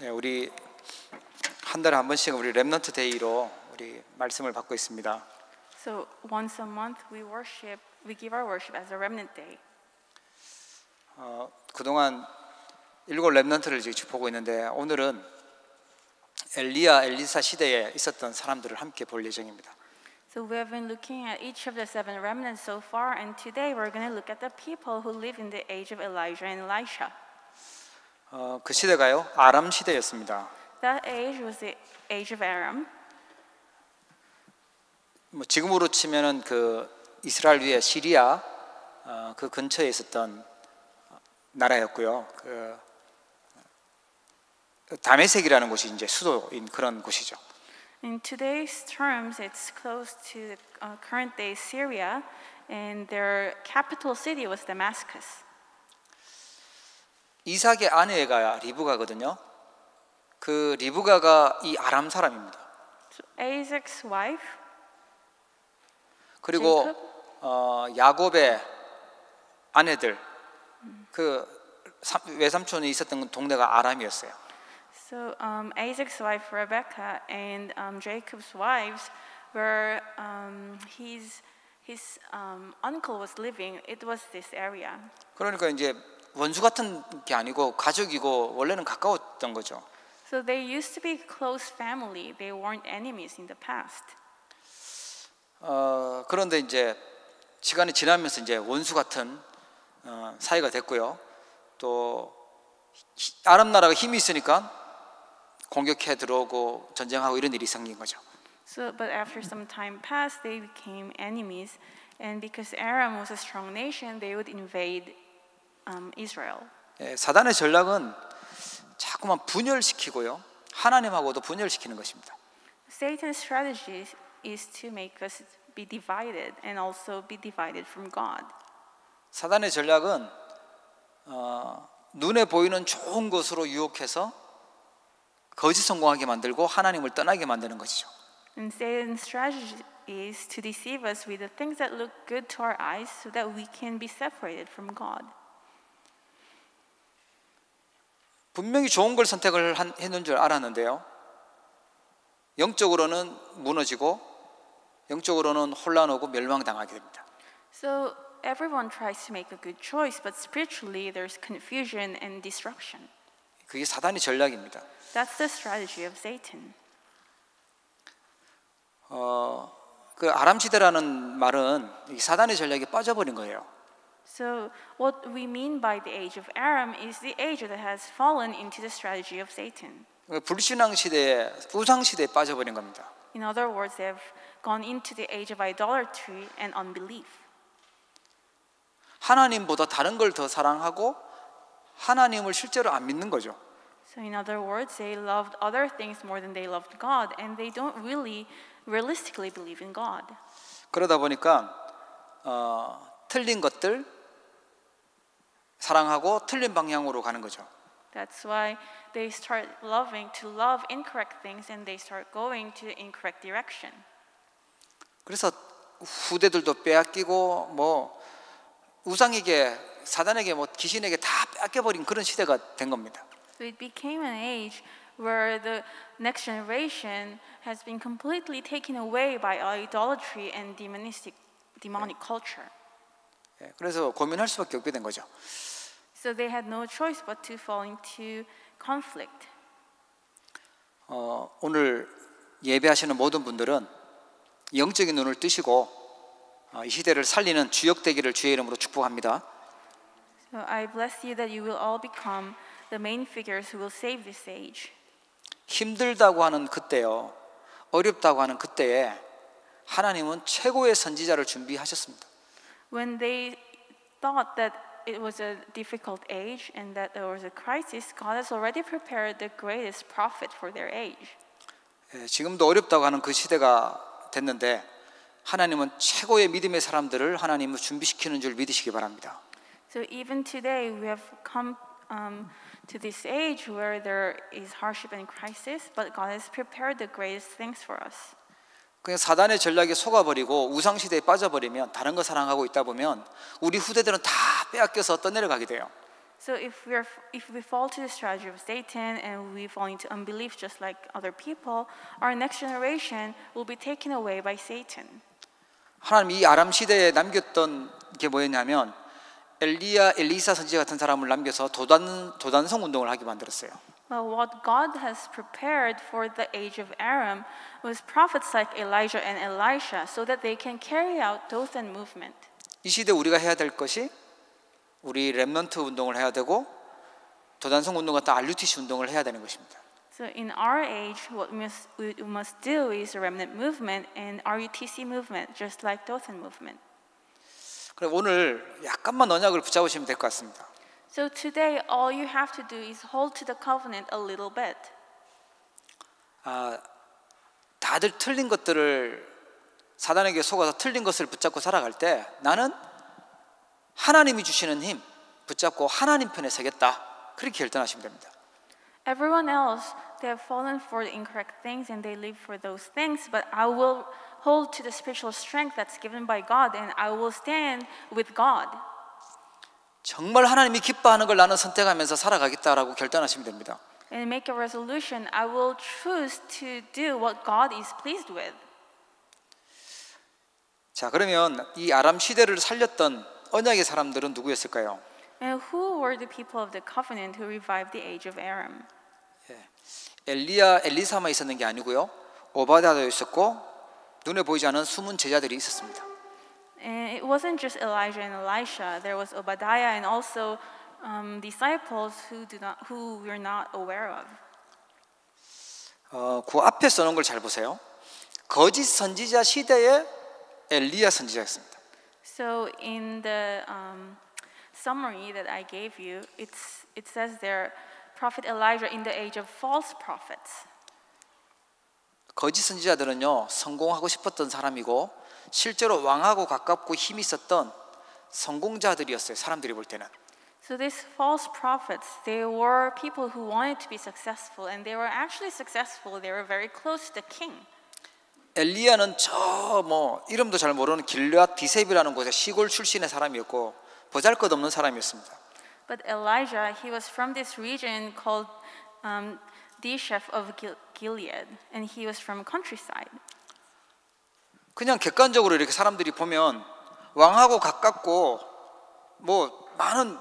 네, 우리 한 달에 한 번씩 우리 렘넌트 데이로 우리 말씀을 받고 있습니다. So once a month we give our worship as a remnant day. 그동안 7 렘넌트를 지금 보고 있는데 오늘은 엘리야 엘리사 시대에 있었던 사람들을 함께 볼 예정입니다. So we have been looking at each of the 7 remnants so far, and today we're going to look at the people who lived in the age of Elijah and Elisha. 그 시대가요 아람 시대였습니다. That age was the age of Aram. 뭐 지금으로 치면은 그 이스라엘 위에 시리아 그 근처에 있었던 나라였고요. 그 다메섹이라는 곳이 이제 수도인 그런 곳이죠. In today's terms, it's close to the current day Syria, and their capital city was Damascus. 이삭의 아내가 리브가거든요. 그 리브가가 이 아람 사람입니다. So Isaac's wife, 그리고 Jacob? 야곱의 아내들 그 외삼촌이 있었던 동네가 아람이었어요. So Isaac's wife Rebecca and Jacob's wives were his uncle was living. It was this area. 그러니까 이제 원수 같은 게 아니고 가족이고 원래는 가까웠던 거죠. So they used to be close family. They weren't enemies in the past. 그런데 이제 시간이 지나면서 이제 원수 같은 사이가 됐고요. 또 아람 나라가 힘이 있으니까 공격해 들어오고 전쟁하고 이런 일이 생긴 거죠. So, but after some time passed, they became enemies, and because Aram was a strong nation, they would invade Israel. 사단의 전략은 자꾸만 분열시키고요. 하나님하고도 분열시키는 것입니다. Satan's strategy is to make us be divided and also be divided from God. 사단의 전략은 눈에 보이는 좋은 것으로 유혹해서 거짓 성공하게 만들고 하나님을 떠나게 만드는 것이죠. And Satan's strategy is to deceive us with the things that look good to our eyes so that we can be separated from God. 분명히 좋은 걸 선택을 했는 줄 알았는데요. 영적으로는 무너지고 영적으로는 혼란 오고 멸망당하게 됩니다. So everyone tries to make a good choice, but spiritually there's confusion and destruction. 그게 사단의 전략입니다. That's the strategy of Satan. 그 아람 시대라는 말은 이 사단의 전략에 빠져버린 거예요. So what we mean by the age of Aram is the age that has fallen into the strategy of Satan. 불신앙 시대에 우상 시대에 빠져버린 겁니다. In other words, they have gone into the age of idolatry and unbelief. 하나님보다 다른 걸 더 사랑하고 하나님을 실제로 안 믿는 거죠. So in other words, they loved other things more than they loved God, and they don't really realistically believe in God. 그러다 보니까 틀린 것들 사랑하고 틀린 방향으로 가는 거죠. That's why they start loving to love incorrect things, and they start going to the incorrect direction. 그래서 후대들도 빼앗기고 뭐 우상에게 사단에게 뭐 귀신에게 다 빼앗겨버린 그런 시대가 된 겁니다. So it became an age where the next generation has been completely taken away by idolatry and demonic culture. 그래서 고민할 수밖에 없게 된 거죠. So they had no choice but to fall into conflict. 오늘 예배하시는 모든 분들은 영적인 눈을 뜨시고 이 시대를 살리는 주역 되기를 주의 이름으로 축복합니다. So I bless you that you will all become the main figures who will save this age. 힘들다고 하는 그때요, 어렵다고 하는 그때에 하나님은 최고의 선지자를 준비하셨습니다. When they thought that it was a difficult age and that there was a crisis, God has already prepared the greatest prophet for their age. 지금도 어렵다고 하는 그 시대가 됐는데 하나님은 최고의 믿음의 사람들을 하나님을 준비시키는 줄 믿으시기 바랍니다. So even today we have come to this age where there is hardship and crisis, but God has prepared the greatest things for us. 그냥 사단의 전략에 속아버리고 우상 시대에 빠져버리면 다른 거 사랑하고 있다 보면 우리 후대들은 다 빼앗겨서 떠내려가게 돼요. So if we fall to the strategy of Satan and we fall into unbelief just like other people, our next generation will be taken away by Satan. 하나님 이 아람 시대에 남겼던 게 뭐였냐면 엘리야, 엘리사 선지자 같은 사람을 남겨서 도단성 운동을 하게 만들었어요. But what God has prepared for the age of Aram was prophets like Elijah and Elisha, so that they can carry out Dothan movement. 이 시대 우리가 해야 될 것이 우리 렘넌트 운동을 해야 되고 도단성 운동 같은 RUTC 운동을 해야 되는 것입니다. So in our age, what we must do is a remnant movement and RUTC movement, just like Dothan movement. 그럼 오늘 약간만 언약을 붙잡으시면 될 것 같습니다. So today, all you have to do is hold to the covenant a little bit. 다들 틀린 것들을 사단에게 속아서 틀린 것을 붙잡고 살아갈 때 나는 하나님이 주시는 힘 붙잡고 하나님 편에 서겠다. 그렇게 결단하시면 됩니다. Everyone else, they have fallen for the incorrect things and they live for those things, but I will hold to the spiritual strength that's given by God and I will stand with God. 정말 하나님이 기뻐하는 걸 나는 선택하면서 살아가겠다라고 결단하시면 됩니다. And make a resolution, I will choose to do what God is pleased with. 자, 그러면 이 아람 시대를 살렸던 언약의 사람들은 누구였을까요? And who were the people of the covenant who revived the age of Aram? 엘리야, 엘리사만 있었는 게 아니고요. 오바댜도 있었고 눈에 보이지 않은 숨은 제자들이 있었습니다. And it wasn't just Elijah and Elisha. There was Obadiah and also disciples who we're not aware of. 그 앞에 써놓은 걸 잘 보세요. 거짓 선지자 시대에 엘리야 선지자였습니다. So in the summary that I gave you, it says there, Prophet Elijah in the age of false prophets. 거짓 선지자들은요 성공하고 싶었던 사람이고 실제로 왕하고 가깝고 힘이 있었던 성공자들이었어요. 사람들이 볼 때는. So these false prophets, they were people who wanted to be successful, and they were actually successful. They were very close to the king. 엘리야는 저 이름도 잘 모르는 길르앗 디셉이라는 곳의 시골 출신의 사람이었고 보잘것없는 사람이었습니다. But Elijah, he was from this region called Disheph of Gilead, and he was from countryside. 그냥 객관적으로 이렇게 사람들이 보면 왕하고 가깝고 많은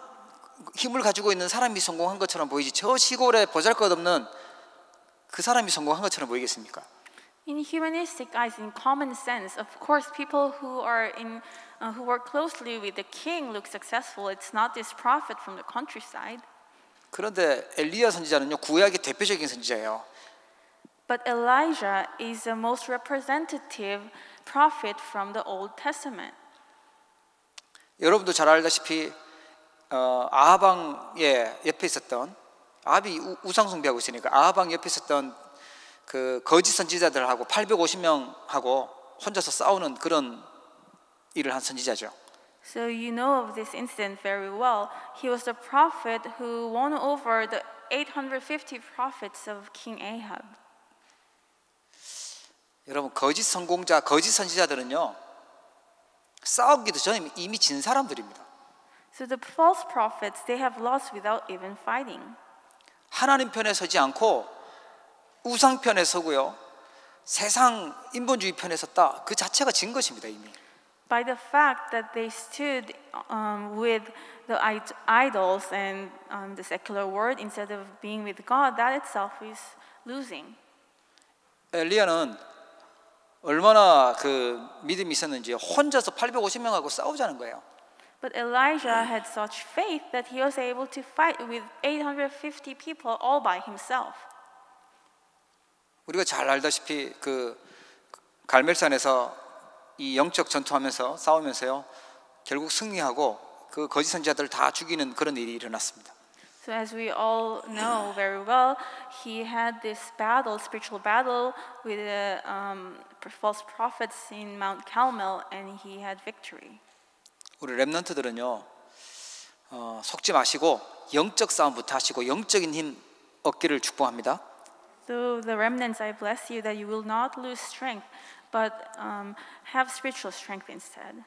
힘을 가지고 있는 사람이 성공한 것처럼 보이지 저 시골에 보잘것없는 그 사람이 성공한 것처럼 보이겠습니까? In humanistic eyes, in common sense, of course, people who work closely with the king look successful. It's not this prophet from the countryside. 그런데 엘리야 선지자는요 구약의 대표적인 선지자예요. But Elijah is the most representative prophet from the Old Testament. 여러분도 잘 알다시피 아합 왕의 옆에 있었던 아합이 우상 숭배하고 있으니까 아합 왕 옆에 있었던 그 거짓 선지자들하고 850명하고 혼자서 싸우는 그런 일을 한 선지자죠. So you know of this incident very well. He was the prophet who won over the 850 prophets of King Ahab. 여러분 거짓 성공자, 거짓 선지자들은요 싸우기도 전에 이미 진 사람들입니다. So the false prophets, they have lost without even fighting. 하나님 편에 서지 않고 우상 편에 서고요. 세상 인본주의 편에 섰다. 그 자체가 진 것입니다 이미. By the fact that they stood with the idols and the secular world instead of being with God, that itself is losing. 엘리야는 얼마나 그 믿음이 있었는지 혼자서 850명하고 싸우자는 거예요. But Elijah had such faith that he was able to fight with 850 people all by himself. 우리가 잘 알다시피 그 갈멜산에서 이 영적 전투하면서 싸우면서요 결국 승리하고 그 거짓 선지자들을 다 죽이는 그런 일이 일어났습니다. So as we all know very well, he had this battle, spiritual battle with the false prophets in Mount Carmel, and he had victory. 우리 렘넌트들은요 속지 마시고 영적 싸움부터 하시고 영적인 힘 얻기를 축복합니다. So the remnants, I bless you that you will not lose strength, but have spiritual strength instead.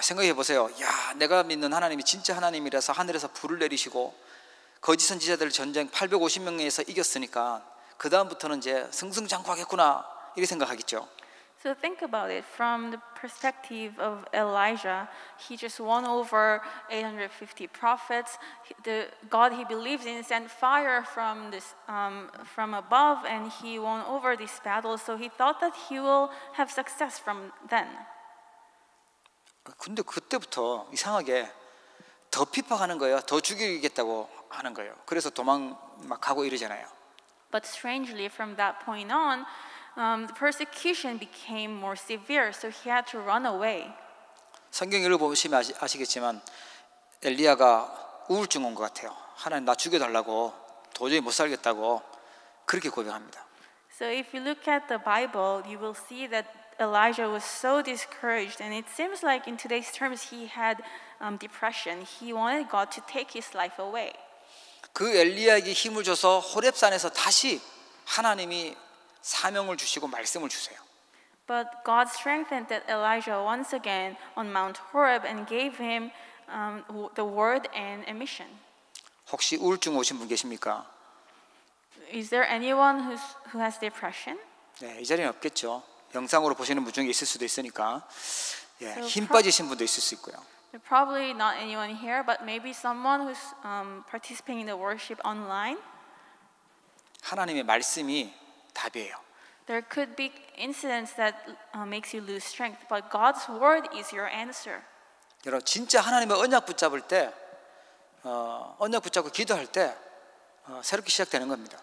생각해 보세요. 야, 내가 믿는 하나님이 진짜 하나님이라서 하늘에서 불을 내리시고 거짓 선지자들 전쟁 850명에서 이겼으니까 그 다음부터는 이제 승승장구하겠구나 이렇게 생각하겠죠. So think about it from the perspective of Elijah. He just won over 850 prophets. The God he believes in sent fire from from above, and he won over this battle. So he thought that he will have success from then. 근데 그때부터 이상하게 더 핍박하는 거예요. 더 죽이겠다고 하는 거예요. 그래서 도망 막 가고 이러잖아요. But strangely, from that point on, the persecution became more severe, so he had to run away. 성경 읽어보시면 아시겠지만 엘리야가 우울증 온 것 같아요. 하나님 나 죽여달라고 도저히 못 살겠다고 그렇게 고백합니다. So if you look at the Bible, you will see that Elijah was so discouraged, and it seems like in today's terms he had depression. He wanted God to take his life away. 그 엘리야에게 힘을 줘서 호렙산에서 다시 하나님이 사명을 주시고 말씀을 주세요. But God strengthened that Elijah once again on Mount Horeb and gave him the word and a mission. 혹시 우울증 오신 분 계십니까? Is there anyone who has depression? 네, 이 자리는 없겠죠. 영상으로 보시는 분 중에 있을 수도 있으니까 예, So 힘 빠지신 분도 있을 수 있고요. There's probably not anyone here, but maybe someone who's participating in the worship online. 하나님의 말씀이 답이에요. There could be incidents that makes you lose strength, but God's word is your answer. 여러분 진짜 하나님의 언약 붙잡을 때, 언약 붙잡고 기도할 때 새롭게 시작되는 겁니다.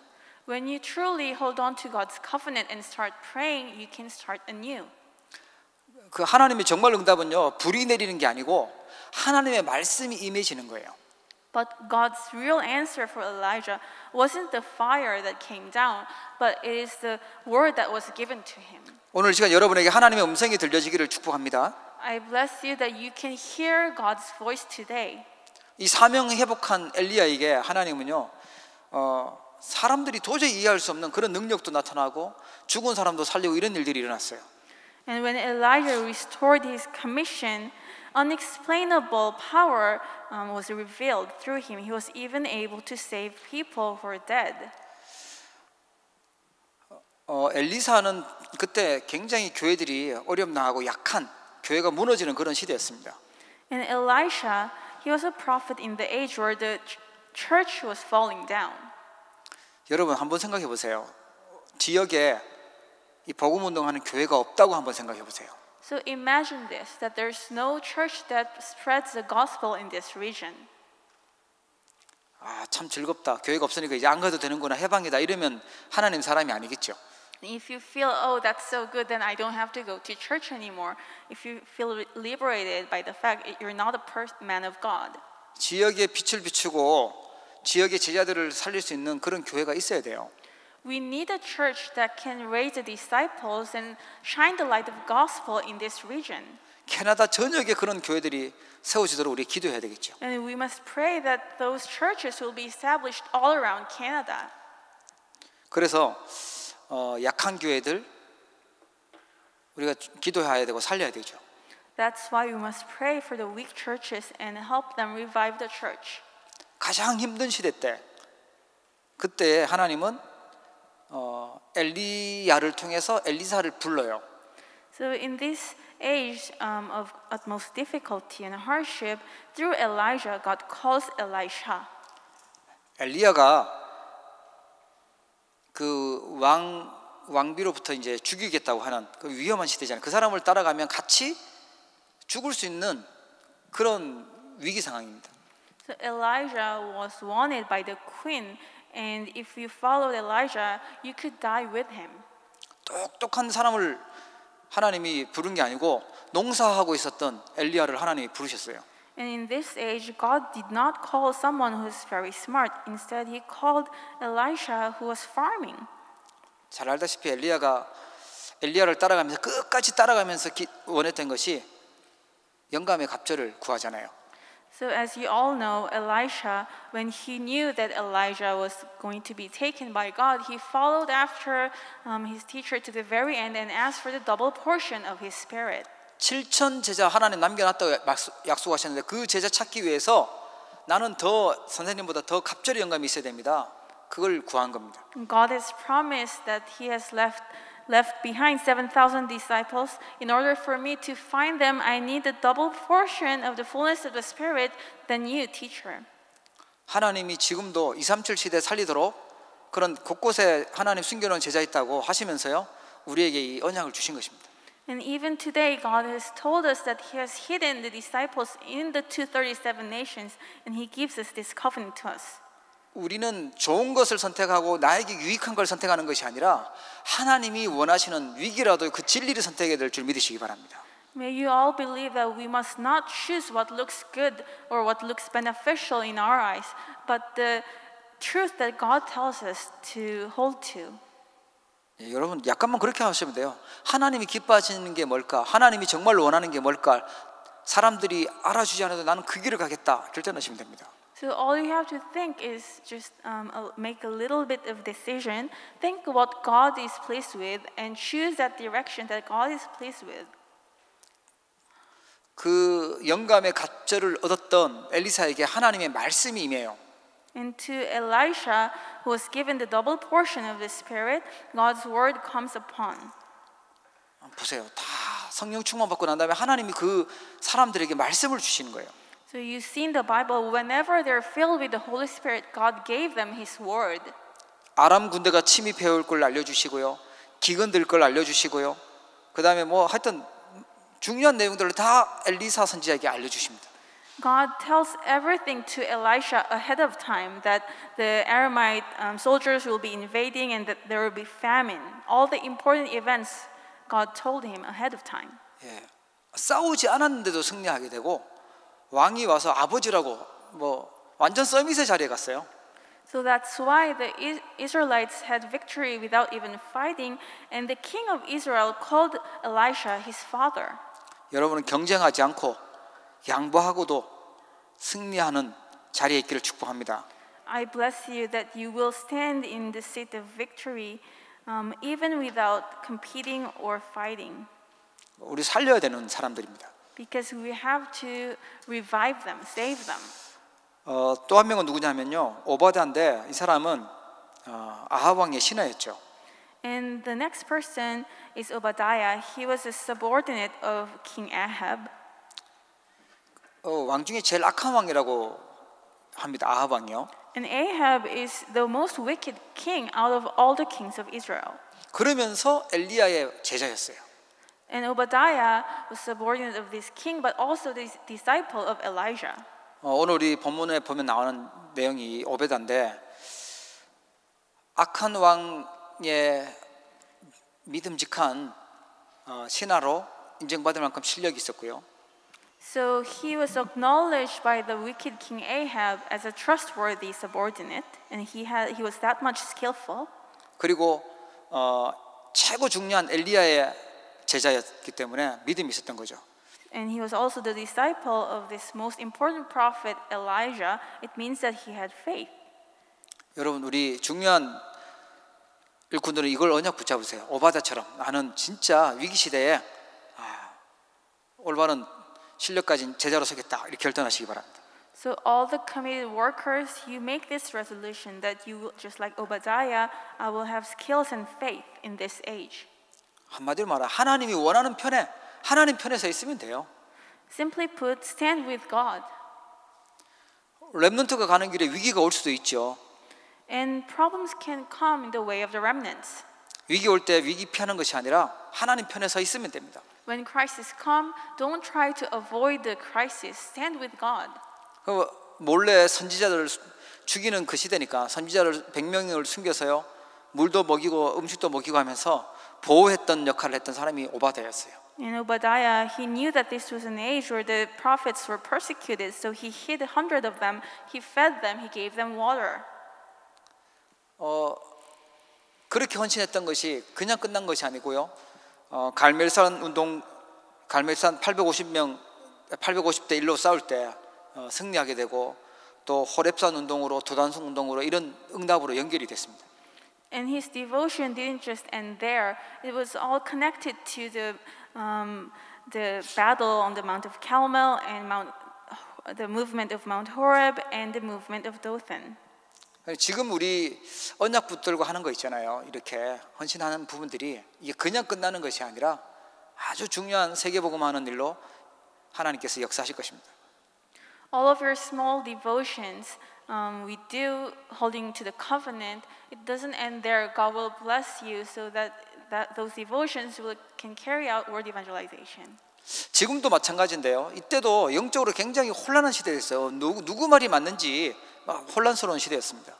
When you truly hold on to God's covenant and start praying, you can start anew. 그 하나님의 정말 응답은요 불이 내리는 게 아니고 하나님의 말씀이 임해지는 거예요. But God's real answer for Elijah wasn't the fire that came down, but it is the word that was given to him. 오늘 이 시간 여러분에게 하나님의 음성이 들려지기를 축복합니다. I bless you that you can hear God's voice today. 이 사명 회복한 엘리야에게 하나님은요 사람들이 도저히 이해할 수 없는 그런 능력도 나타나고 죽은 사람도 살리고 이런 일들이 일어났어요. And when Elijah restored his commission, unexplainable power was revealed through him. He was even able to save people who were dead. 엘리사는 그때 굉장히 교회들이 어렵나하고 약한 교회가 무너지는 그런 시대였습니다. And Elisha, he was a prophet in the age where the church was falling down. 여러분 한번 생각해 보세요. 지역에 이 복음 운동하는 교회가 없다고 한번 생각해 보세요. So imagine this, that there's no church that spreads the gospel in this region. 아, 참 즐겁다. 교회가 없으니까 이제 안 가도 되는구나. 해방이다. 이러면 하나님 사람이 아니겠죠. If you feel, oh, that's so good, then I don't have to go to church anymore. If you feel liberated by the fact that you're not a man of God. 지역에 빛을 비추고 지역의 제자들을 살릴 수 있는 그런 교회가 있어야 돼요. We need a church that can raise the disciples and shine the light of gospel in this region. 캐나다 전역에 그런 교회들이 세워지도록 우리 기도해야 되겠죠. And we must pray that those churches will be established all around Canada. 그래서 약한 교회들 우리가 기도해야 되고 살려야 되죠. That's why we must pray for the weak churches and help them revive the church. 가장 힘든 시대 때 그때 하나님은 엘리야를 통해서 엘리사를 불러요. So in this age of utmost difficulty and hardship, through Elijah, God calls Elisha. 엘리야가 그 왕비로부터 이제 죽이겠다고 하는 그 위험한 시대잖아요. 그 사람을 따라가면 같이 죽을 수 있는 그런 위기 상황입니다. So Elijah was wanted by the queen, and if you followed Elijah, you could die with him. 똑똑한 사람을 하나님이 부른 게 아니고 농사하고 있었던 엘리야를 하나님이 부르셨어요. And in this age, God did not call someone who is very smart. Instead, He called Elisha, who was farming. 잘 알다시피 엘리야를 따라가면서 끝까지 따라가면서 원했던 것이 영감의 갑절을 구하잖아요. So as you all know, Elisha, when he knew that Elijah was going to be taken by God, he followed after his teacher to the very end and asked for the double portion of his spirit. 7천 제자 하나님 남겨놨다고 약속하셨는데 그 제자 찾기 위해서 나는 더 선생님보다 더 갑절의 영감이 있어야 됩니다. 그걸 구한 겁니다. God has promised that He has left behind 7,000 disciples. In order for me to find them, I need a double portion of the fullness of the Spirit than you, teacher. 하나님이 지금도 237 시대 살리도록 그런 곳곳에 하나님 숨겨놓은 제자 있다고 하시면서요, 우리에게 이 언약을 주신 것입니다. And even today, God has told us that He has hidden the disciples in the 237 nations, and He gives us this covenant to us. 우리는 좋은 것을 선택하고 나에게 유익한 걸 선택하는 것이 아니라 하나님이 원하시는 위기라도 그 진리를 선택해야 될 줄 믿으시기 바랍니다. May you all believe that we must not choose what looks good or what looks beneficial in our eyes, but the truth that God tells us to hold to. 예, 여러분 약간만 그렇게 하시면 돼요. 하나님이 기뻐하시는 게 뭘까? 하나님이 정말로 원하는 게 뭘까? 사람들이 알아주지 않아도 나는 그 길을 가겠다. 결단하시면 됩니다. So all you have to think is just make a little bit of decision. Think what God is pleased with and choose that direction that God is pleased with. 그 영감의 갑절을 얻었던 엘리사에게 하나님의 말씀이 임해요. And to Elisha, who was given the double portion of the Spirit, God's word comes upon. 보세요. 다 성령 충만 받고 난 다음에 하나님이 그 사람들에게 말씀을 주시는 거예요. So you see in the Bible, whenever they're filled with the Holy Spirit, God gave them His word. 아람 군대가 침입해 올 걸 알려주시고요, 기근들 걸 알려주시고요, 그 다음에 뭐 하여튼 중요한 내용들을 다 엘리사 선지자에게 알려주십니다. God tells everything to Elisha ahead of time, that the Aramite soldiers will be invading and that there will be famine. All the important events God told him ahead of time. 예, 싸우지 않았는데도 승리하게 되고 왕이 와서 아버지라고 뭐 완전 서밋의 자리에 갔어요. So that's why the Israelites had victory without even fighting, and the king of Israel called Elisha his father. 여러분은 경쟁하지 않고 양보하고도 승리하는 자리에 있기를 축복합니다. I bless you that you will stand in the seat of victory, even without competing or fighting. 우리 살려야 되는 사람들입니다. Because we have to revive them, save them. 또 한 명은 누구냐면요, 오바댜인데 이 사람은 아합 왕의 신하였죠. And the next person is Obadiah. He was a subordinate of King Ahab. 왕 중에 제일 악한 왕이라고 합니다. 아합 왕이요. And Ahab is the most wicked king out of all the kings of Israel. 그러면서 엘리야의 제자였어요. And Obadiah was subordinate of this king, but also the disciple of Elijah. 오늘 우리 본문에 보면 나오는 내용이 오베다인데 악한 왕의 믿음직한 신하로 인정받을 만큼 실력이 있었고요. So he was acknowledged by the wicked king Ahab as a trustworthy subordinate, and he was that much skillful. 그리고 최고 중요한 엘리야의 제자였기 때문에 믿음이 있었던 거죠. And he was also the disciple of this most important prophet Elijah. It means that he had faith. 여러분 우리 중요한 일꾼들은 이걸 언약 붙잡으세요. 오바댜처럼 나는 진짜 위기 시대에 올바른 실력 가진 제자로 서겠다 이렇게 결단하시기 바랍니다. So all the committed workers, you make this resolution that you will, just like Obadiah, I will have skills and faith in this age. 한마디로 말하 하나님이 원하는 편에 하나님 편에 서 있으면 돼요. Simply put, stand with God. 렘넌트가 가는 길에 위기가 올 수도 있죠. And problems can come in the way of the remnants. 위기 올 때 위기 피하는 것이 아니라 하나님 편에 서 있으면 됩니다. When crisis come, don't try to avoid the crisis. Stand with God. 몰래 선지자들을 죽이는 그 시대니까 선지자를 100명을 숨겨서요. 물도 먹이고 음식도 먹이고 하면서 보호했던 역할을 했던 사람이 오바댜였어요. In Obadiah, he knew that this was an age where the prophets were persecuted, so he hid 100 of them, he fed them, he gave them water. 그렇게 헌신했던 것이 그냥 끝난 것이 아니고요. 갈멜산 운동, 갈멜산 850대 1로 싸울 때 승리하게 되고 또 호렙산 운동으로 도단성 운동으로 이런 응답으로 연결이 됐습니다. And his devotion didn't just end there. It was all connected to the the battle on the Mount of Carmel and the movement of Mount Horeb and the movement of Dothan. 지금 우리 언약 붙들고 하는 거 있잖아요. 이렇게 헌신하는 부분들이 이게 그냥 끝나는 것이 아니라 아주 중요한 세계복음하는 일로 하나님께서 역사하실 것입니다. All of your small devotions we do holding to the covenant, it doesn't end there. God will bless you so that those devotions can carry out word evangelization. 지금도 마찬가지인데요. 이때도 영적으로 굉장히 혼란한 시대였어요. 누구 말이 맞는지 막 혼란스러운 시대였습니다.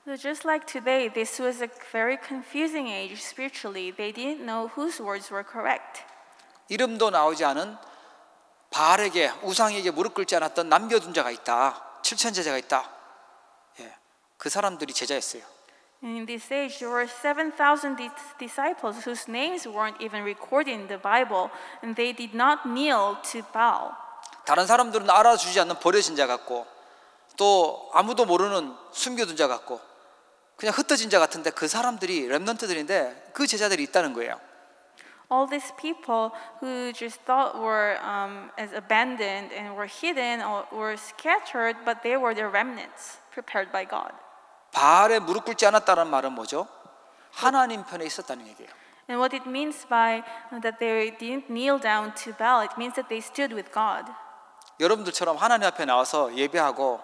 So just like today, this was a very confusing age spiritually. They didn't know whose words were correct. 이름도 나오지 않은 바알에게 우상에게 무릎 꿇지 않았던 남겨둔 자가 있다. 7천 제자가 있다. 예, 그 사람들이 제자였어요. And in this age, there were 7,000 disciples whose names weren't even recorded in the Bible, and they did not kneel to Baal. 다른 사람들은 알아주지 않는 버려진 자 같고 또 아무도 모르는 숨겨둔 자 같고 그냥 흩어진 자 같은데 그 사람들이 렘넌트들인데 그 제자들이 있다는 거예요. All these people who just thought were as abandoned and were hidden or were scattered, but they were the remnants prepared by God. 바알에 무릎 꿇지 않았다는 말은 뭐죠? 하나님 편에 있었다는 얘기예요. And what it means by that they didn't kneel down to Baal, it means that they stood with God. 여러분들처럼 하나님 앞에 나와서 예배하고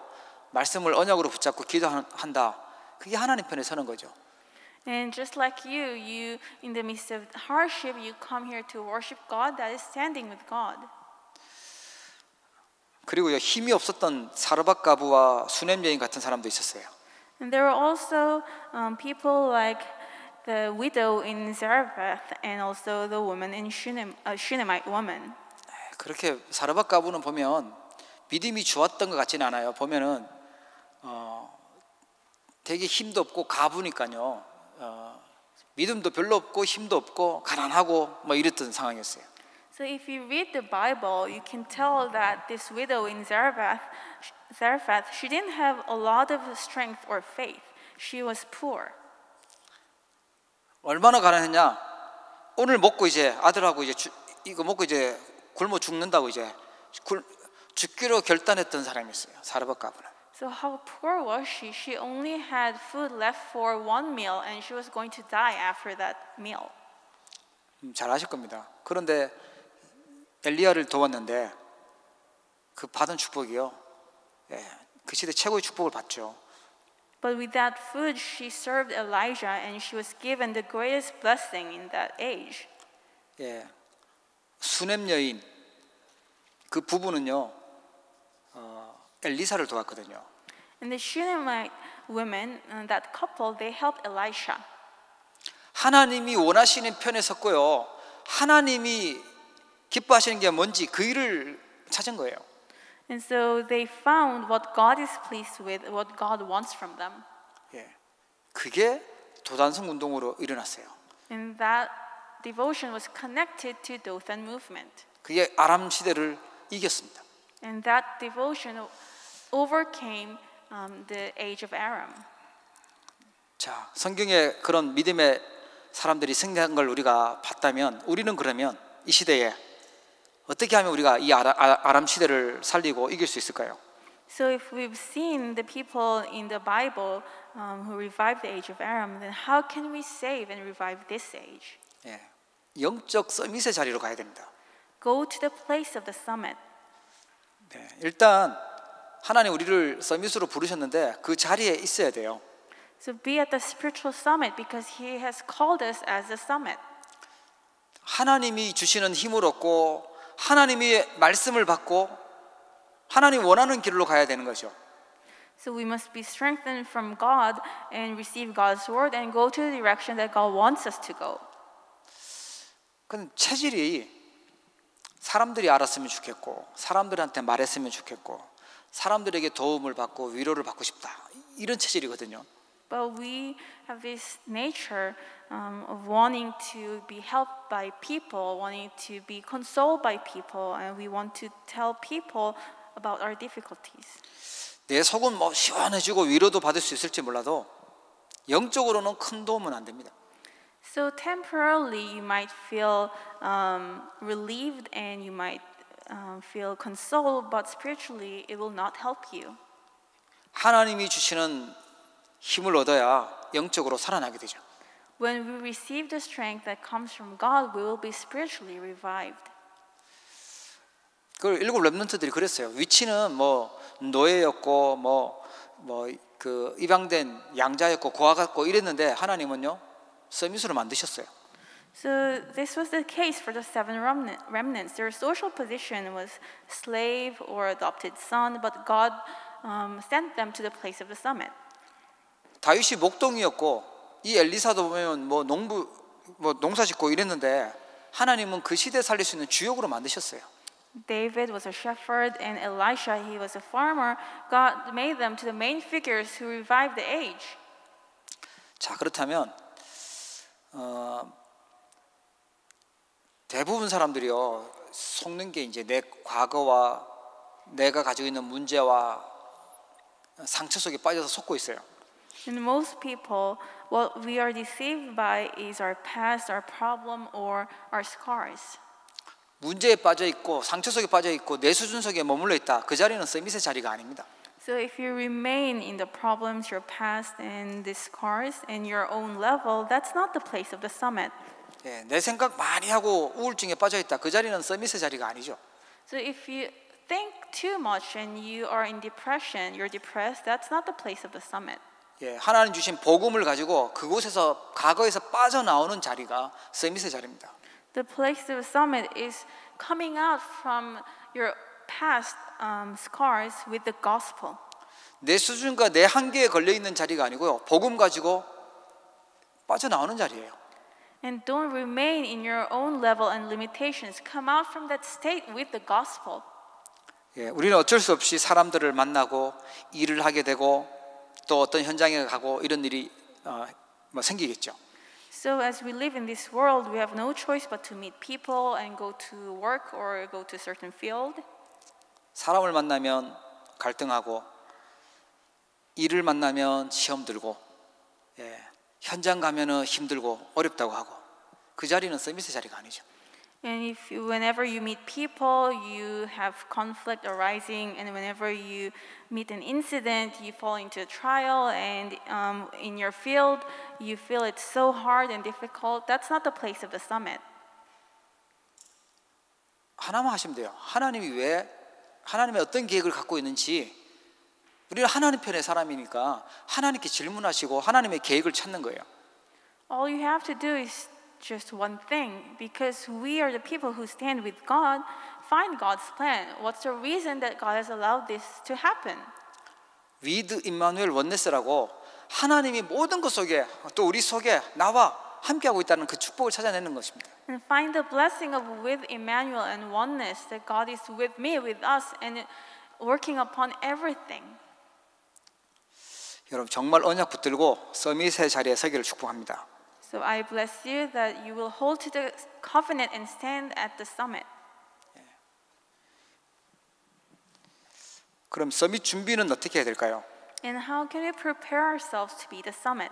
말씀을 언약으로 붙잡고 기도한다. 그게 하나님 편에 서는 거죠. And just like you in the midst of hardship, you come here to worship God. That is standing with God. 그리고요 힘이 없었던 사르밧 가부와 수넴 여인 같은 사람도 있었어요. And there were also people like the widow in Zarephath and also the woman in Shunammite woman. 그렇게 사르밧 가부는 보면 믿음이 좋았던 것 같지는 않아요. 보면은 되게 힘도 없고 가부니까요. 믿음도 별로 없고 힘도 없고 가난하고 뭐 이랬던 상황이었어요. So if you read the Bible, you can tell that this widow in Zarephath, she didn't have a lot of strength or faith. She was poor. 얼마나 가난했냐? 오늘 먹고 이제 아들하고 이제 이거 먹고 이제 굶어 죽는다고 이제 죽기로 결단했던 사람이었어요. 사르밧 가부는. So how poor was she? She only had food left for one meal, and she was going to die after that meal. 잘 아실 겁니다. 그런데 엘리야를 도왔는데 그 받은 축복이요. 그 시대 최고의 축복을 받죠. But with that food, she served Elijah, and she was given the greatest blessing in that age. 예, 수넴 여인 그 부부는요 엘리사를 도왔거든요. And the Shunammite women, that couple, they helped Elisha. 하나님이 원하시는 편에 섰고요. 하나님이 기뻐하시는 게 뭔지 그 일을 찾은 거예요. And so they found what God is pleased with, what God wants from them. 예, 그게 도단성 운동으로 일어났어요. And that devotion was connected to Dothan movement. 그게 아람 시대를 이겼습니다. And that devotion overcame the age of Aram. 자, 성경에 그런 믿음의 사람들이 승리한 걸 우리가 봤다면 우리는 그러면 이 시대에 어떻게 하면 우리가 이 아람 시대를 살리고 이길 수 있을까요? So if we've seen the people in the Bible who revived the age of Aram, then how can we save and revive this age? 예, 영적 서밋의 자리로 가야 됩니다. Go to the place of the summit. 네, 일단 하나님 우리를 서밋으로 부르셨는데 그 자리에 있어야 돼요. So be at the spiritual summit because He has called us as the summit. 하나님이 주시는 힘을 얻고 하나님의 말씀을 받고 하나님 원하는 길로 가야 되는 거죠. So we must be strengthened from God and receive God's word and go to the direction that God wants us to go. 그건 체질이 사람들이 알았으면 좋겠고 사람들한테 말했으면 좋겠고 사람들에게 도움을 받고 위로를 받고 싶다 이런 체질이거든요. But we have this nature of wanting to be helped by people, wanting to be consoled by people, and we want to tell people about our difficulties. 내 속은 뭐 시원해지고 위로도 받을 수 있을지 몰라도 영적으로는 큰 도움은 안 됩니다. So temporarily you might feel relieved and you might feel consoled, but spiritually it will not help you. 하나님이 주시는 힘을 얻어야 영적으로 살아나게 되죠. When we receive the strength that comes from God, we will be spiritually revived. 그걸 일곱 렘넌트들이 그랬어요. 위치는 뭐 노예였고 뭐 그 입양된 양자였고 고아 같고 이랬는데 하나님은요 서밋으로 만드셨어요. So this was the case for the seven remnants. Their social position was slave or adopted son, but God sent them to the place of the summit. 다윗이 목동이었고 이 엘리사도 보면 뭐 농사 짓고 이랬는데 하나님은 그 시대 살릴 수 있는 주역으로 만드셨어요. David was a shepherd and Elisha, he was a farmer. God made them to the main figures who revived the age. 자, 그렇다면 대부분 사람들이요 속는 게 이제 내 과거와 내가 가지고 있는 문제와 상처 속에 빠져서 속고 있어요. And most people, what we are deceived by is our past, our problem, or our scars. 문제에 빠져 있고 상처 속에 빠져 있고 내 수준 속에 머물러 있다. 그 자리는 서밋의 자리가 아닙니다. So if you remain in the problems, your past, and the scars, and your own level, that's not the place of the summit. 예, 내 생각 많이 하고 우울증에 빠져 있다. 그 자리는 서밋의 자리가 아니죠. So if you think too much and you are in depression, you're depressed, that's not the place of the summit. 예, 하나님 주신 복음을 가지고 그곳에서 과거에서 빠져나오는 자리가 서밋의 자리입니다. The place of the summit is coming out from your past scars with the gospel. 내 수준과 내 한계에 걸려 있는 자리가 아니고요. 복음 가지고 빠져나오는 자리예요. And don't remain in your own level and limitations. Come out from that state with the gospel. 예, 우리는 어쩔 수 없이 사람들을 만나고 일을 하게 되고 또 어떤 현장에 가고 이런 일이 생기겠죠. So as we live in this world, we have no choice but to meet people and go to work or go to a certain field. 사람을 만나면 갈등하고 일을 만나면 시험 들고 예, 현장 가면은 힘들고 어렵다고 하고 그 자리는 서밋의 자리가 아니죠. And whenever you meet people, you have conflict arising, and whenever you meet an incident, you fall into a trial, and in your field, you feel it's so hard and difficult. That's not the place of the summit. 하나만 하시면 돼요. 하나님이 왜 하나님의 어떤 계획을 갖고 있는지 우리는 하나님 편의 사람이니까 하나님께 질문하시고 하나님의 계획을 찾는 거예요. All you have to do is just one thing, because we are the people who stand with God. Find God's plan. What's the reason that God has allowed this to happen? 위드 임마누엘 원네스라고 하나님이 모든 것 속에 또 우리 속에 나와 함께하고 있다는 그 축복을 찾아내는 것입니다. And find the blessing of with Emmanuel and oneness, that God is with me, with us, and working upon everything. 여러분 정말 언약 붙들고 서밋의 자리에 서기를 축복합니다. So I bless you that you will hold to the covenant and stand at the summit. 그럼 서밋 준비는 어떻게 해야 될까요? And how can we prepare ourselves to be the summit?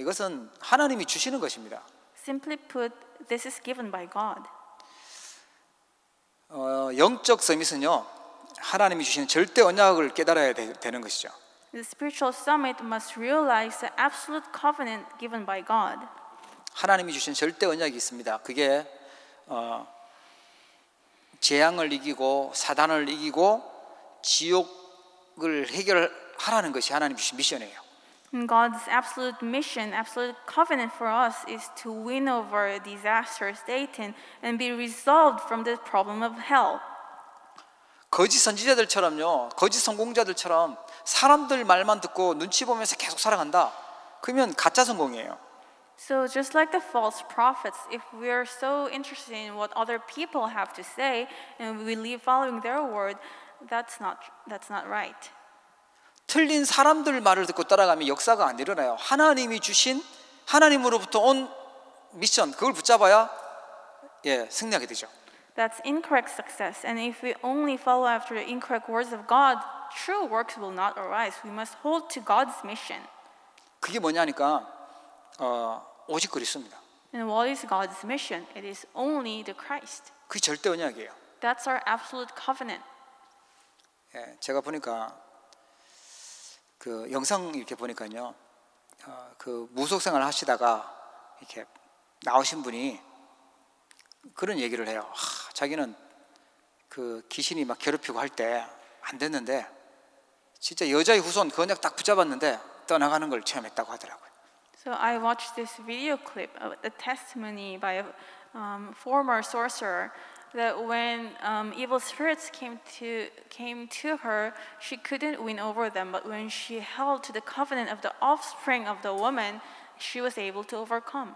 이것은 하나님이 주시는 것입니다. Simply put, this is given by God. 영적 서밋은요 하나님이 주시는 절대 언약을 깨달아야 되는 것이죠. The spiritual summit must realize the absolute covenant given by God. 하나님이 주신 절대 언약이 있습니다. 그게 재앙을 이기고 사단을 이기고 지옥을 해결하라는 것이 하나님 주신 미션이에요. And God's absolute mission, absolute covenant for us is to win over disaster, Satan, and be resolved from the problem of hell. 거짓 선지자들처럼요, 거짓 성공자들처럼 사람들 말만 듣고 눈치 보면서 계속 살아간다. 그러면 가짜 성공이에요. So just like the false prophets, if we are so interested in what other people have to say and we live following their word, that's not right. 틀린 사람들 말을 듣고 따라가면 역사가 안 일어나요. 하나님이 주신 하나님으로부터 온 미션 그걸 붙잡아야 승리하게 되죠. That's incorrect success. And if we only follow after the incorrect words of God, true works will not arise. We must hold to God's mission. 그게 뭐냐니까 오직 그리스도입니다. And what is God's mission? It is only the Christ. 그게 절대 언약이에요. That's our absolute covenant. 예, 제가 보니까 그 영상 이렇게 보니까요, 그 무속생활 하시다가 이렇게 나오신 분이 그런 얘기를 해요. 자기는 그 귀신이 막 괴롭히고 할 때 안 됐는데 진짜 여자의 후손 그 언약 딱 붙잡았는데 떠나가는 걸 체험했다고 하더라고요. So I watched this video clip of a testimony by a former sorcerer that when evil spirits came to her, she couldn't win over them. But when she held to the covenant of the offspring of the woman, she was able to overcome.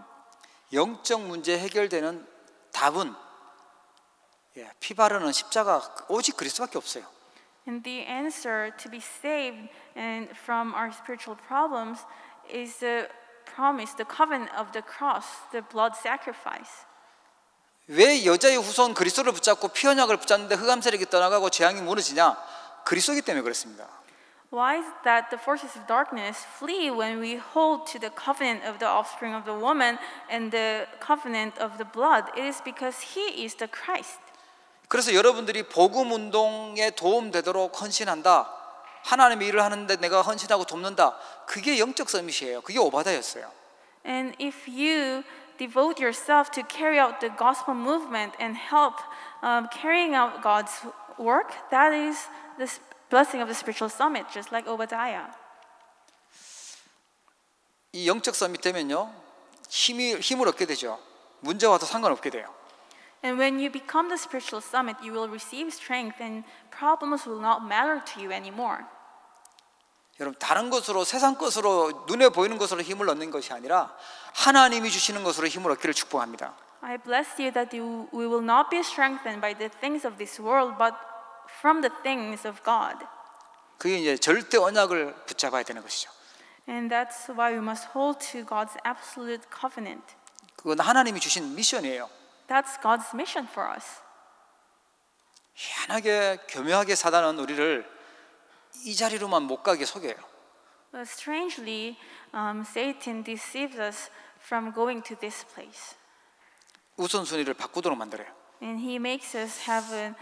영적 문제 해결되는 답은 피 바르는 십자가 오직 그리스도밖에 없어요. And the answer to be saved and from our spiritual problems is the promise, the covenant of the cross, the blood sacrifice. 왜 여자의 후손 그리스도를 붙잡고 피 언약을 붙잡는데 흑암 세력이 떠나가고 재앙이 무너지냐? 그리스도이기 때문에 그렇습니다. Why is that the forces of darkness flee when we hold to the covenant of the offspring of the woman and the covenant of the blood? It is because he is the Christ. 그래서 여러분들이 복음 운동에 도움되도록 헌신한다. 하나님의 일을 하는데 내가 헌신하고 돕는다. 그게 영적 서밋이에요. 그게 오바다였어요. And if you devote yourself to carry out the gospel movement and help carrying out God's work, that is the blessing of the spiritual summit, just like Obadiah. 이 영적 서밋 되면요, 힘을 얻게 되죠. 문제 와도 상관없게 돼요. And when you become the spiritual summit, you will receive strength and problems will not matter to you anymore. 여러분, 다른 것으로 세상 것으로 눈에 보이는 것으로 힘을 얻는 것이 아니라 하나님이 주시는 것으로 힘을 얻기를 축복합니다. I bless you that we will not be strengthened by the things of this world, but from the things of God. 그게 이제 절대 언약을 붙잡아야 되는 것이죠. And that's why we must hold to God's absolute covenant. 그건 하나님이 주신 미션이에요. That's God's mission for us. 희한하게 교묘하게 사단은 우리를 이 자리로만 못 가게 속여요. But strangely, Satan deceives us from going to this place. 우선순위를 바꾸도록 만들어요. And he makes us have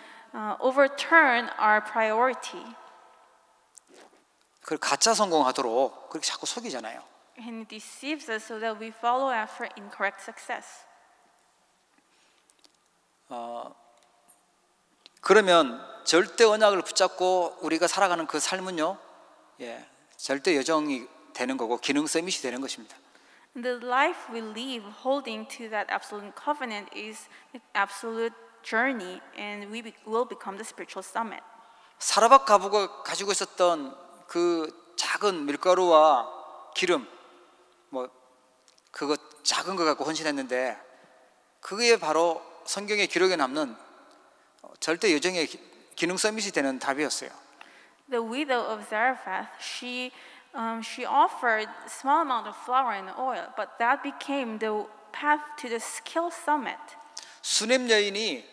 overturn our priority. 그걸 가짜 성공하도록 그렇게 자꾸 속이잖아요. And he deceives us so that we follow after incorrect success. 그러면 절대 언약을 붙잡고 우리가 살아가는 그 삶은요, 절대 여정이 되는 거고 기능 서밋이 되는 것입니다. The life we live holding to that absolute covenant is an absolute journey, and we will become the spiritual summit. 사라밧 가부가 가지고 있었던 그 작은 밀가루와 기름, 뭐 그거 작은 거 갖고 헌신했는데 그게 바로 성경의 기록에 남는 절대 여정의 기능 서밋이 되는 답이었어요. The widow of Zarephath, she offered a small amount of flour and oil, but that became the path to the skill summit. 수넴 여인이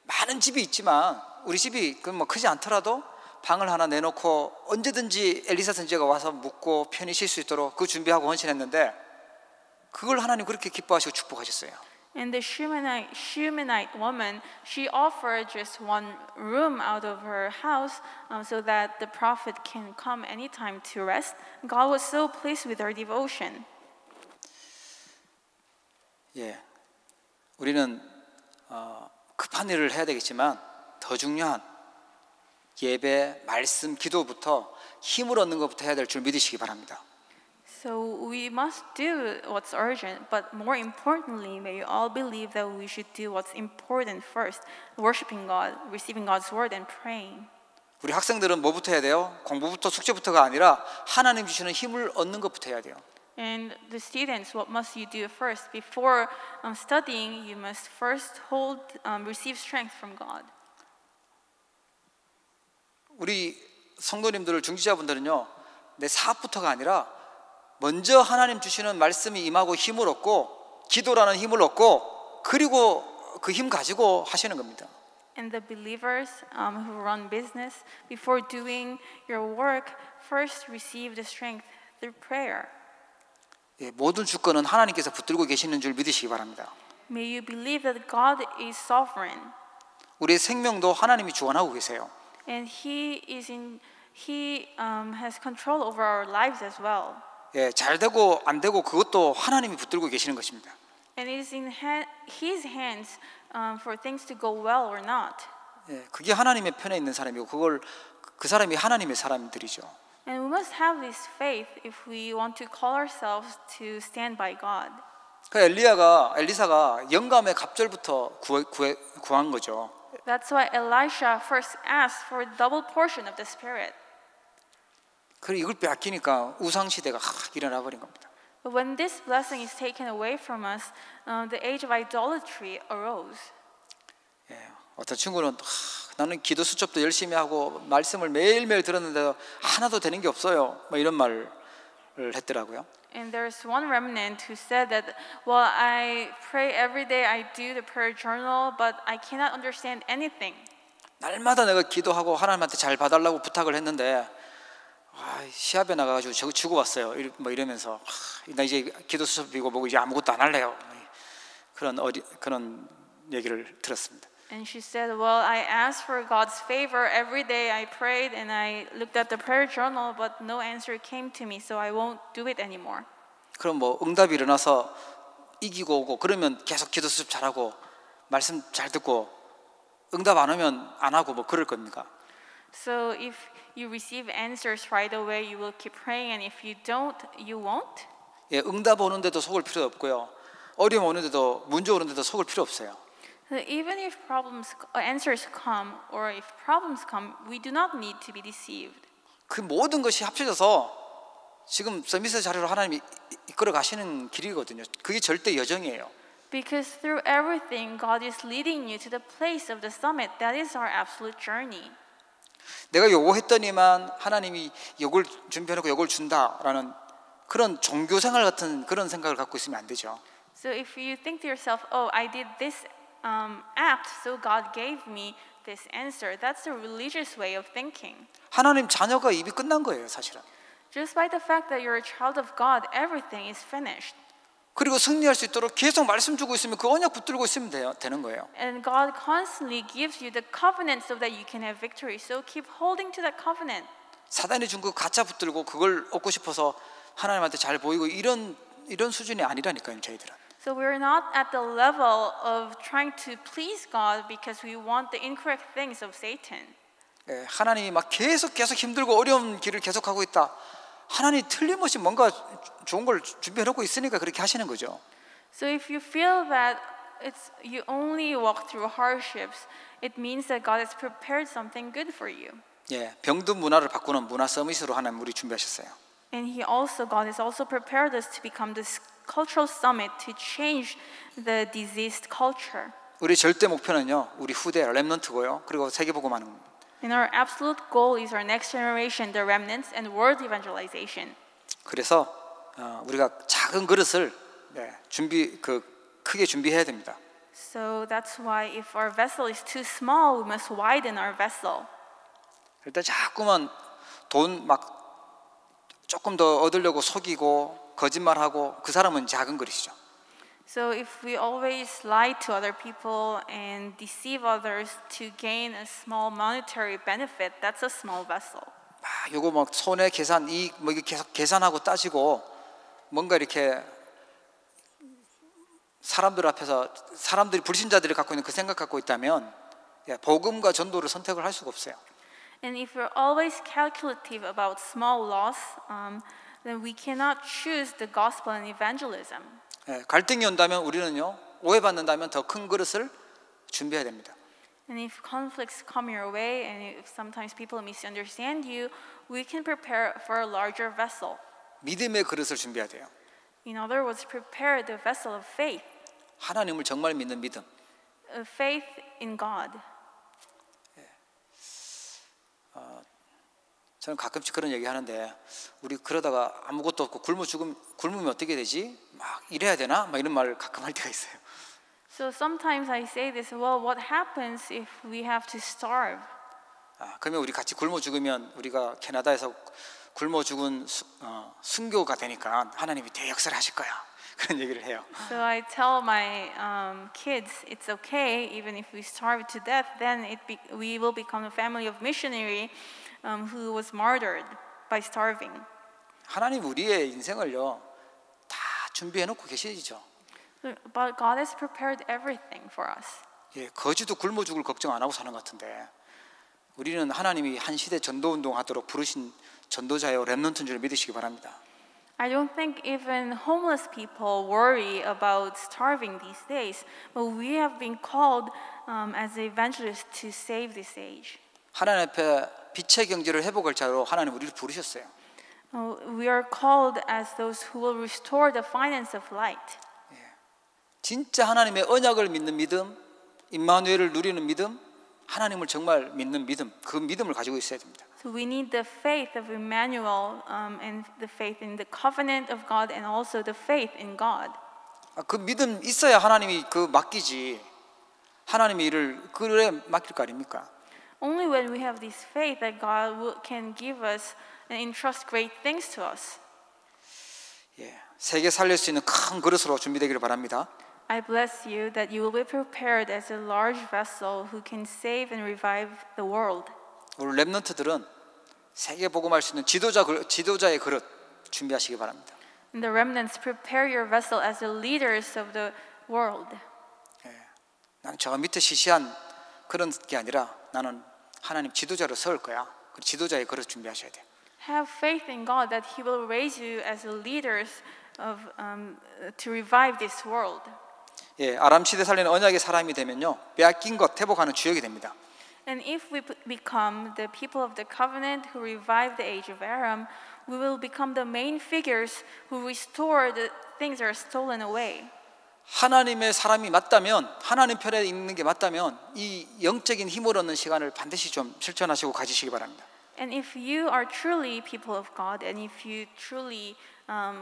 많은 집이 있지만 우리 집이 뭐 크지 않더라도 방을 하나 내놓고 언제든지 엘리사 선지자가 와서 묵고 편히 쉴 수 있도록 그 준비하고 헌신했는데 그걸 하나님 그렇게 기뻐하시고 축복하셨어요. And the Shunammite woman, she offered just one room out of her house so that the prophet can come anytime to rest. God was so pleased with her devotion. 우리는 급한 일을 해야 되겠지만 더 중요한 예배, 말씀, 기도부터 힘을 얻는 것부터 해야 될 줄 믿으시기 바랍니다. So we must do what's urgent, but more importantly, may you all believe that we should do what's important first, worshiping God, receiving God's word, and praying. 우리 학생들은 뭐부터 해야 돼요? 공부부터 숙제부터가 아니라 하나님 주시는 힘을 얻는 것부터 해야 돼요. And the students, what must you do first? Before studying, you must first receive strength from God. 우리 성도님들, 중지자분들은요, 내 사업부터가 아니라 먼저 하나님 주시는 말씀이 임하고 힘을 얻고 기도라는 힘을 얻고 그리고 그 힘 가지고 하시는 겁니다. And the believers who run business, before doing your work, first receive the strength through prayer. 모든 주권은 하나님께서 붙들고 계시는 줄 믿으시기 바랍니다. May you believe that God is sovereign, 우리의 생명도 하나님이 주관하고 계세요. and He has control over our lives as well. 잘 되고 안 되고 그것도 하나님이 붙들고 계시는 것입니다. And it is in His hands for things to go well or not. 그게 하나님의 편에 있는 사람이고 그 사람이 하나님의 사람들이죠. And we must have this faith if we want to call ourselves to stand by God. 그 엘리사가 영감의 갑절부터 구한 거죠. That's why Elisha first asked for a double portion of the Spirit. 그리고 이걸 빼앗기니까 우상 시대가 일어나 버린 겁니다. But when this blessing is taken away from us, the age of idolatry arose. 어떤 친구는 나는 기도 수첩도 열심히 하고 말씀을 매일매일 들었는데 하나도 되는 게 없어요. 뭐 이런 말을 했더라고요. And there's one remnant who said that, well, I pray every day, I do the prayer journal, but I cannot understand anything. 날마다 내가 기도하고 하나님한테 잘 봐달라고 부탁을 했는데 시합에 나가가지고 주고 왔어요. 뭐 이러면서 나 이제 기도 수첩이고 뭐고 이제 아무것도 안 할래요. 그런 얘기를 들었습니다. And she said, well, I asked for God's favor every day. I prayed and I looked at the prayer journal, but no answer came to me, so I won't do it anymore. 그럼 뭐 응답이 일어나서 이기고 오고 그러면 계속 기도 수첩 잘하고 말씀 잘 듣고 응답 안 오면 안 하고 뭐 그럴 겁니까? So if you receive answers right away, you will keep praying, and if you don't, you won't. 응답 오는데도 속을 필요 없고요. 어려움 오는데도 문제 오는데도 속을 필요 없어요. Even if answers come, or if problems come, we do not need to be deceived. 그 모든 것이 합쳐져서 지금 서밋의 자리로 하나님이 이끌어 가시는 길이거든요. 그게 절대 여정이에요. Because through everything, God is leading you to the place of the summit. That is our absolute journey. 내가 요구했더니만 하나님이 요걸 준비해놓고 요걸 준다라는 그런 종교 생활 같은 그런 생각을 갖고 있으면 안 되죠. So if you think to yourself, oh, I did this act, so God gave me this answer. That's a religious way of thinking. 하나님 자녀가 입이 끝난 거예요, 사실은. Just by the fact that you're a child of God, everything is finished. 그리고 승리할 수 있도록 계속 말씀 주고 있으면 그 언약 붙들고 있으면 되는 거예요. And God constantly gives you the covenant so that you can have victory. So keep holding to that covenant. 사단이 준 그 가짜 붙들고 그걸 얻고 싶어서 하나님한테 잘 보이고 이런 수준이 아니라니까요, 저희들은. So we're not at the level of trying to please God because we want the incorrect things of Satan. 하나님이 막 계속 힘들고 어려운 길을 계속하고 있다. 하나님 틀림없이 뭔가 좋은 걸 준비해 놓고 있으니까 그렇게 하시는 거죠. So if you feel that you only walk through hardships, it means that God has prepared something good for you. 병든 문화를 바꾸는 문화 서밋으로 하나님 우리 준비하셨어요. And God has also prepared us to become this cultural summit to change the diseased culture. 우리 절대 목표는요, 우리 후대 렘넌트고요. 그리고 세계복음하는 겁니다. And our absolute goal is our next generation, the remnants, and world evangelization. 그래서 우리가 작은 그릇을 크게 준비해야 됩니다. So that's why if our vessel is too small, we must widen our vessel. 일단 자꾸만 돈 막 조금 더 얻으려고 속이고 거짓말하고 그 사람은 작은 그릇이죠. So if we always lie to other people and deceive others to gain a small monetary benefit, that's a small vessel. 요거 막 손해 계산 이익 뭐 이게 계속 계산하고 따지고 뭔가 이렇게 사람들 앞에서 사람들이 불신자들이 갖고 있는 그 생각 갖고 있다면 복음과 전도를 선택을 할 수가 없어요. And if we're always calculative about small loss, then we cannot choose the gospel and evangelism. 갈등이 온다면 우리는요 오해받는다면 더 큰 그릇을 준비해야 됩니다. And if conflicts come your way, and if sometimes people misunderstand you, we can prepare for a larger vessel. 믿음의 그릇을 준비해야 돼요. In other words, prepare the vessel of faith. 하나님을 정말 믿는 믿음. Faith in God. 저는 가끔씩 그런 얘기 하는데 우리 그러다가 아무것도 없고 굶으면 어떻게 되지? 막 이래야 되나? 막 이런 말 가끔 할 때가 있어요. So sometimes I say this, well, what happens if we have to starve? 그러면 우리 같이 굶어 죽으면 우리가 캐나다에서 굶어 죽은 순교가 되니까 하나님이 대역사를 하실 거야. 그런 얘기를 해요. So I tell my kids, it's okay, even if we starve to death, then we will become a family of missionary who was martyred by starving. 하나님 우리의 인생을요 다 준비해 놓고 계시죠. But God has prepared everything for us. 예, 거지도 굶어 죽을 걱정 안 하고 사는 것 같은데 우리는 하나님이 한 시대 전도 운동하도록 부르신 전도자요 렘넌트인 줄 믿으시기 바랍니다. I don't think even homeless people worry about starving these days, but we have been called as evangelists to save this age. 하나님 앞에 빛의 경제를 회복할 자로 하나님 우리를 부르셨어요. We are called as those who will restore the finance of light. 진짜 하나님의 언약을 믿는 믿음, 임마누엘을 누리는 믿음, 하나님을 정말 믿는 믿음, 그 믿음을 가지고 있어야 됩니다. So we need the faith of Emmanuel and the faith in the covenant of God and also the faith in God. 그 믿음 있어야 하나님이 그 맡기지. 하나님의 일을 그래 맡길 거 아닙니까? Only when we have this faith that God can give us and entrust great things to us. 예, 세계 살릴 수 있는 큰 그릇으로 준비되기를 바랍니다. I bless you that you will be prepared as a large vessel who can save and revive the world. 우리 렘넌트들은 세계 복음할 수 있는 지도자의 그릇 준비하시기 바랍니다. And the remnants, prepare your vessel as the leaders of the world. 나는 저 밑에 시시한 그런 게 아니라 나는 하나님 지도자로 세울 거야. 그 지도자의 그릇 준비하셔야 돼요. Have faith in God that He will raise you as the leaders of to revive this world. 예, 아람 시대 살리는 언약의 사람이 되면요 빼앗긴 것 회복하는 주역이 됩니다. And if we become the people of the covenant who revive the age of Aram, we will become the main figures who restore the things that are stolen away. 하나님의 사람이 맞다면, 하나님 편에 있는 게 맞다면 이 영적인 힘을 얻는 시간을 반드시 좀 실천하시고 가지시기 바랍니다. And if you are truly people of God, and if you truly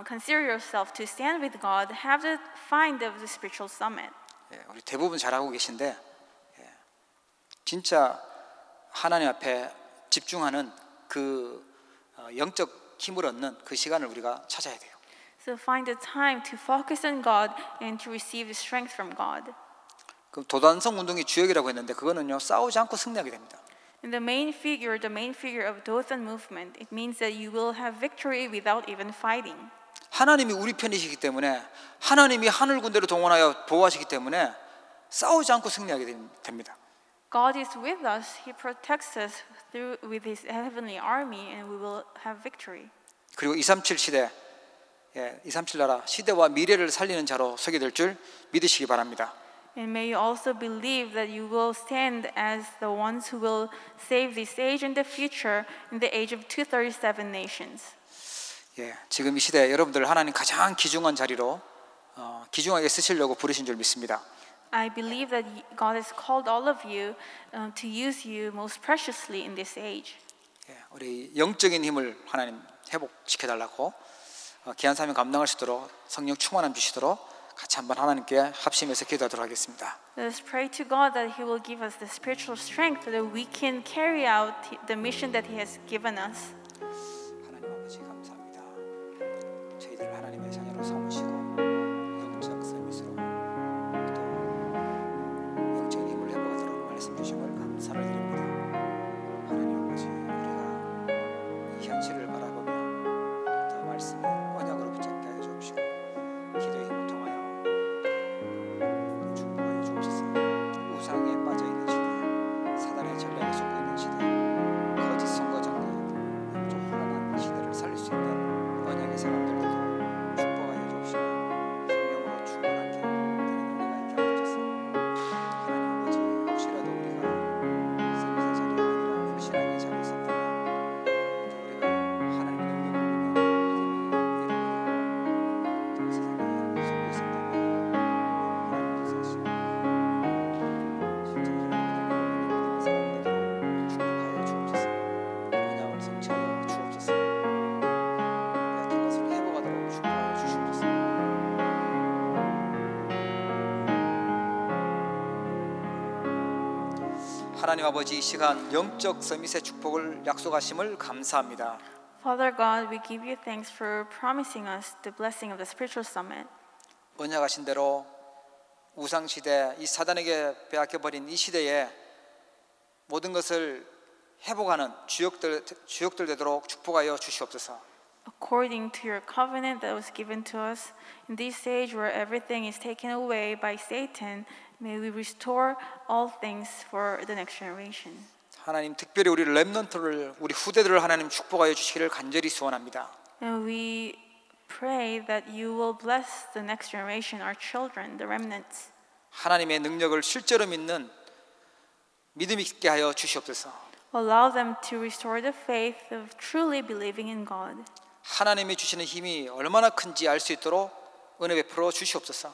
consider yourself to stand with God, have the find of the spiritual summit. 예, 우리 대부분 잘하고 계신데 진짜 하나님 앞에 집중하는 그 영적 힘을 얻는 그 시간을 우리가 찾아야 돼요. So find the time to focus on God and to receive the strength from God. 그 도단성 운동이 주역이라고 했는데 그거는요 싸우지 않고 승리하게 됩니다. And the main figure of Dothan movement, it means that you will have victory without even fighting. 하나님이 우리 편이시기 때문에 하나님이 하늘 군대를 동원하여 보호하시기 때문에 싸우지 않고 승리하게 됩니다. God is with us. He protects us with His heavenly army, and we will have victory. 그리고 237 시대, 237 나라 시대와 미래를 살리는 자로 서게 될 줄 믿으시기 바랍니다. And may you also believe that you will stand as the ones who will save this age and the future in the age of 237 nations. 예, 지금 이 시대 여러분들 하나님 가장 귀중한 자리로 귀중하게 쓰시려고 부르신 줄 믿습니다. I believe that God has called all of you to use you most preciously in this age. 예, 우리 영적인 힘을 하나님 회복시켜 달라고 귀한 사명 감당할 수 있도록 성령 충만함 주시도록 같이 한번 하나님께 합심해서 기도하도록 하겠습니다. Let us pray to God that He will give us the spiritual strength so that we can carry out the mission that He has given us. 하나님 아버지 감사합니다. 저희들 하나님의 자녀로 삼으시고 영적 서비스로 또 영적인 힘을 회복하도록 말씀 주심을 감사를 드립니다. 하나님 아버지 우리가 이 현실을 바라보며 더 말씀의 언약으로 붙잡게 하여 주옵시고 기도의 힘을 통하여 축복하여 주옵소서. 우상에 빠져있는 시대, 사단의 전략에 속고 있는 시대, 거짓 선거적인 좀 혼란한 시대를 살릴 수 있는 언약의 사람들에게 축복하여 주옵시고 생명으로 충만하게 되는 은혜가 있게 하여 주옵소서. 하나님 아버지 혹시라도 우리가 서비스 자리가 아니라 불신앙의 자리에 있었다면 우리가 하나님의 능력을 믿는 믿음이 이루고 또 세상에 속고 있었다면 하나님께서 하시고 진짜 우리가 믿는 사람에게 축복하여 주옵소서. 언약을 성취하여 주옵소서. 빼앗긴 것을 회복하도록 축복하여 주시옵소서. 하나님 아버지 이 시간 영적 서밋의 축복을 약속하심을 감사합니다. Father God, we give you thanks for promising us the blessing of the spiritual summit. 언약하신 대로 우상 시대, 이 사단에게 빼앗겨 버린 이 시대에 모든 것을 회복하는 주역들 되도록 축복하여 주시옵소서. According to your covenant that was given to us in this age where everything is taken away by Satan, may we restore all things for the next generation. 하나님 특별히 우리 렘넌트를 우리 후대들을 하나님 축복하여 주시기를 간절히 소원합니다. And we pray that you will bless the next generation, our children, the remnants. 하나님의 능력을 실제로 믿는 믿음 있게 하여 주시옵소서. Allow them to restore the faith of truly believing in God. 하나님이 주시는 힘이 얼마나 큰지 알 수 있도록 은혜 베풀어 주시옵소서.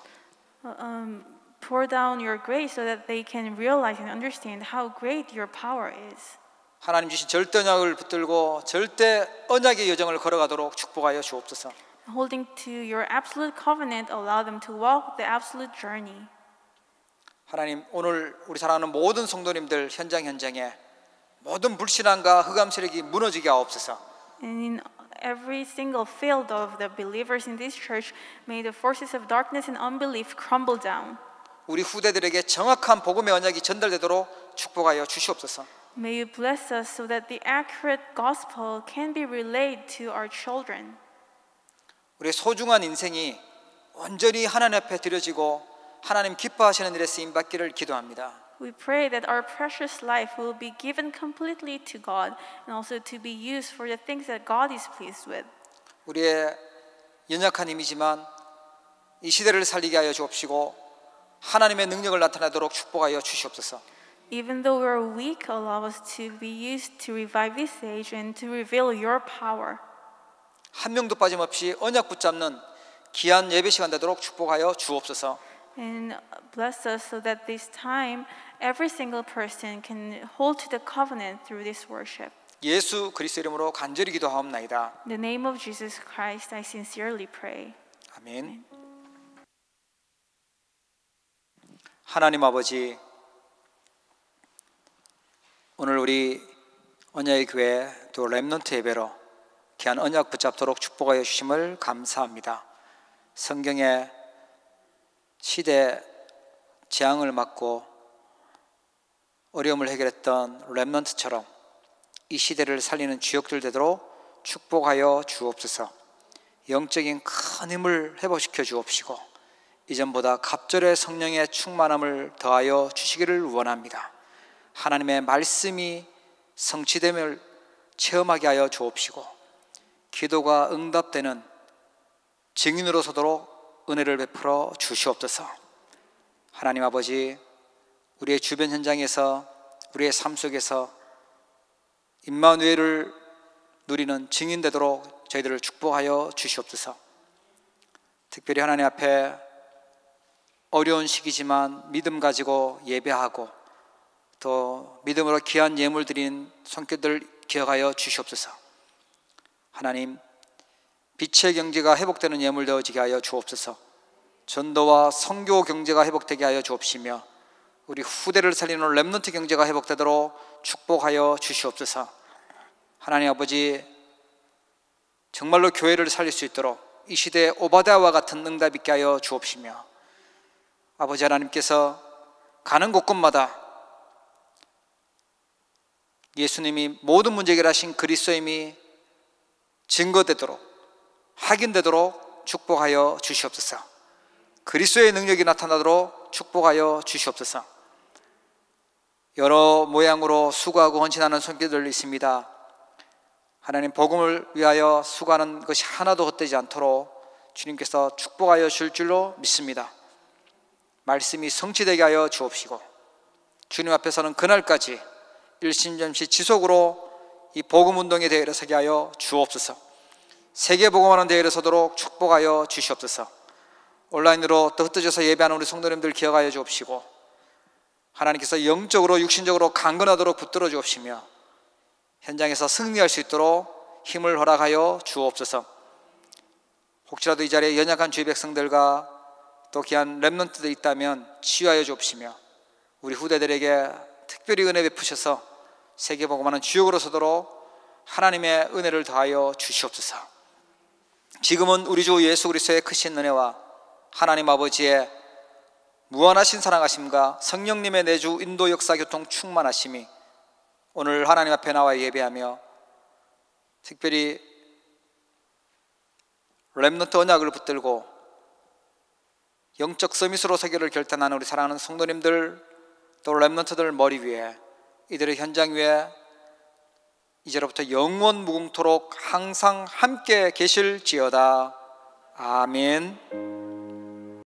Pour down your grace so that they can realize and understand how great your power is. 하나님 주신 절대 언약을 붙들고 절대 언약의 여정을 걸어가도록 축복하여 주옵소서. Holding to your absolute covenant, allow them to walk the absolute journey. 하나님 오늘 우리 사랑하는 모든 성도님들 현장에 모든 불신앙과 흑암 세력이 무너지게 하옵소서. And in every single field of the believers in this church, may the forces of darkness and unbelief crumble down. 우리 후대들에게 정확한 복음의 언약이 전달되도록 축복하여 주시옵소서. May you bless us so that the accurate gospel can be relayed to our children. 우리의 소중한 인생이 온전히 하나님 앞에 드려지고 하나님 기뻐하시는 일에 쓰임 받기를 기도합니다. We pray that our precious life will be given completely to God and also to be used for the things that God is pleased with. 우리의 연약한 힘이지만 이 시대를 살리게 하여 주옵시고 하나님의 능력을 나타내도록 축복하여 주시옵소서. Even though we are weak, allow us to be used to revive this age and to reveal your power. 한 명도 빠짐없이 언약 붙잡는 귀한 예배 시간 되도록 축복하여 주옵소서. And bless us so that this time every single person can hold to the covenant through this worship. 예수 그리스도 이름으로 간절히 기도하옵나이다. In the name of Jesus Christ, I sincerely pray. 아멘. 하나님 아버지, 오늘 우리 언약의 교회 또 렘넌트 예배로 귀한 언약 붙잡도록 축복하여 주심을 감사합니다. 성경에 시대 재앙을 막고 어려움을 해결했던 렘넌트처럼 이 시대를 살리는 주역들 되도록 축복하여 주옵소서. 영적인 큰 힘을 회복시켜 주옵시고 이전보다 갑절의 성령의 충만함을 더하여 주시기를 원합니다. 하나님의 말씀이 성취됨을 체험하게 하여 주옵시고 기도가 응답되는 증인으로 서도록 은혜를 베풀어 주시옵소서. 하나님 아버지, 우리의 주변 현장에서 우리의 삶 속에서 임마누엘을 누리는 증인 되도록 저희들을 축복하여 주시옵소서. 특별히 하나님 앞에 어려운 시기지만 믿음 가지고 예배하고 또 믿음으로 귀한 예물 드린 손길들 기억하여 주시옵소서. 하나님, 빛의 경제가 회복되는 예물 되어지게 하여 주옵소서. 전도와 선교 경제가 회복되게 하여 주옵시며 우리 후대를 살리는 렘넌트 경제가 회복되도록 축복하여 주시옵소서. 하나님 아버지, 정말로 교회를 살릴 수 있도록 이 시대에 오바댜와 같은 응답 있게 하여 주옵시며 아버지 하나님께서 가는 곳곳마다 예수님이 모든 문제 해결하신 그리스도임이 증거되도록 확인되도록 축복하여 주시옵소서. 그리스도의 능력이 나타나도록 축복하여 주시옵소서. 여러 모양으로 수고하고 헌신하는 손길들 있습니다. 하나님 복음을 위하여 수고하는 것이 하나도 헛되지 않도록 주님께서 축복하여 줄 줄로 믿습니다. 말씀이 성취되게 하여 주옵시고 주님 앞에서는 그날까지 일심전시 지속으로 이 복음 운동에 대해 일어서게 하여 주옵소서. 세계 복음하는 대회에 서도록 축복하여 주시옵소서. 온라인으로 더 흩어져서 예배하는 우리 성도님들 기억하여 주옵시고 하나님께서 영적으로 육신적으로 강건하도록 붙들어 주옵시며 현장에서 승리할 수 있도록 힘을 허락하여 주옵소서. 혹시라도 이 자리에 연약한 주의 백성들과 또 귀한 렘넌트들이 있다면 치유하여 주옵시며 우리 후대들에게 특별히 은혜 베푸셔서 세계 복음하는 주역으로 서도록 하나님의 은혜를 더하여 주시옵소서. 지금은 우리 주 예수 그리스도의 크신 은혜와 하나님 아버지의 무한하신 사랑하심과 성령님의 내주 인도 역사 교통 충만하심이 오늘 하나님 앞에 나와 예배하며 특별히 렘넌트 언약을 붙들고 영적 서밋으로 세계를 결단하는 우리 사랑하는 성도님들, 또 렘넌트들 머리 위에, 이들의 현장 위에 이제로부터 영원 무궁토록 항상 함께 계실지어다. 아멘.